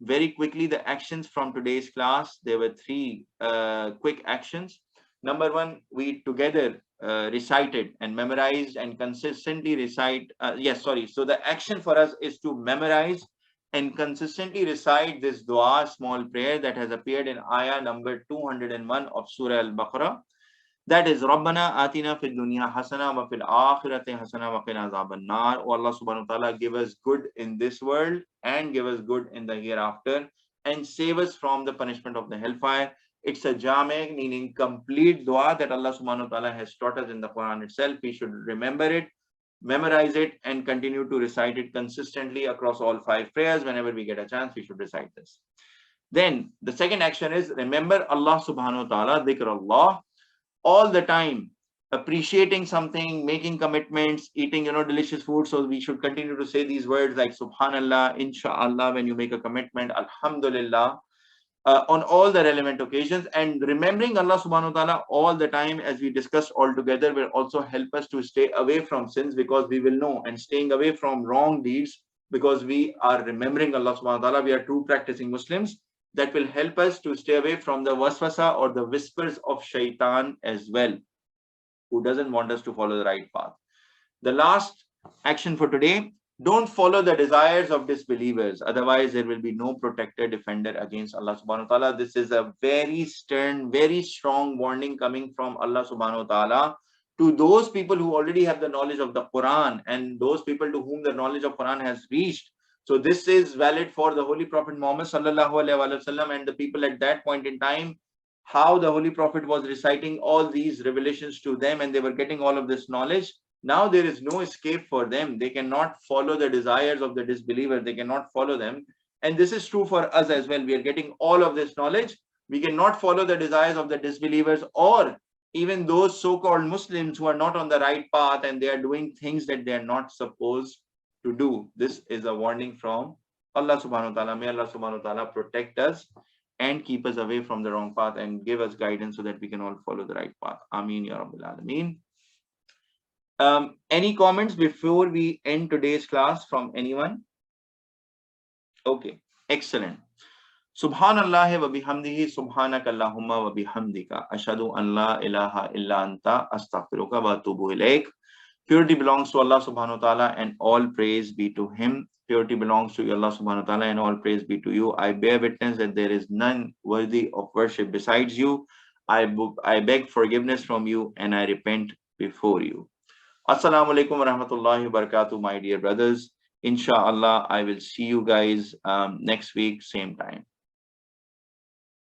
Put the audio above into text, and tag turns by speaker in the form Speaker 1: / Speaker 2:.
Speaker 1: very quickly the actions from today's class. There were three quick actions. Number one, we together recited and memorized and consistently recite. So the action for us is to memorize and consistently recite this dua, small prayer that has appeared in ayah number 201 of Surah Al-Baqarah. That is, Rabbana atina fid dunya hasana wa fil akhirati hasana wa qina azaban nar. Oh Allah subhanahu wa ta'ala, give us good in this world and give us good in the hereafter, and save us from the punishment of the hellfire. It's a jame, meaning complete dua that Allah subhanahu wa ta'ala has taught us in the Quran itself. We should remember it, memorize it, and continue to recite it consistently across all 5 prayers. Whenever we get a chance, we should recite this. Then the second action is remember Allah subhanahu wa ta'ala, dhikr Allah, all the time, appreciating something, making commitments, eating delicious food. So we should continue to say these words like Subhanallah, InshaAllah when you make a commitment, Alhamdulillah, on all the relevant occasions. And remembering Allah subhanahu wa ta'ala all the time, as we discussed all together, will also help us to stay away from sins, because we will know, and staying away from wrong deeds, because we are remembering Allah subhanahu wa ta'ala. We are true practicing Muslims. That will help us to stay away from the waswasa or the whispers of shaitan as well, who doesn't want us to follow the right path. The last action for today, don't follow the desires of disbelievers. Otherwise, there will be no protector, defender against Allah subhanahu wa ta'ala. This is a very stern, very strong warning coming from Allah subhanahu wa ta'ala to those people who already have the knowledge of the Quran, and those people to whom the knowledge of Quran has reached. So this is valid for the Holy Prophet Muhammad sallallahu alaihi wasallam and the people at that point in time, how the Holy Prophet was reciting all these revelations to them, and they were getting all of this knowledge. Now there is no escape for them. They cannot follow the desires of the disbeliever. They cannot follow them. And this is true for us as well. We are getting all of this knowledge. We cannot follow the desires of the disbelievers, or even those so-called Muslims who are not on the right path and they are doing things that they are not supposed to do. This is a warning from Allah subhanahu wa ta'ala. May Allah subhanahu wa ta'ala protect us and keep us away from the wrong path and give us guidance so that we can all follow the right path. Ameen ya Rabbil Alameen. Any comments before we end today's class from anyone? Okay, excellent. Subhanallah wa bihamdihi, subhanaka Allahumma wa bihamdika, ashhadu an la ilaha illa anta, astaghfiruka wa atubu ilaik. Purity belongs to Allah subhanahu wa ta'ala and all praise be to Him. Purity belongs to Allah subhanahu wa ta'ala and all praise be to you. I bear witness that there is none worthy of worship besides you. I beg forgiveness from you and I repent before you. Assalamu alaikum wa rahmatullahi wa barakatuh, my dear brothers. Insha'Allah, I will see you guys next week, same time.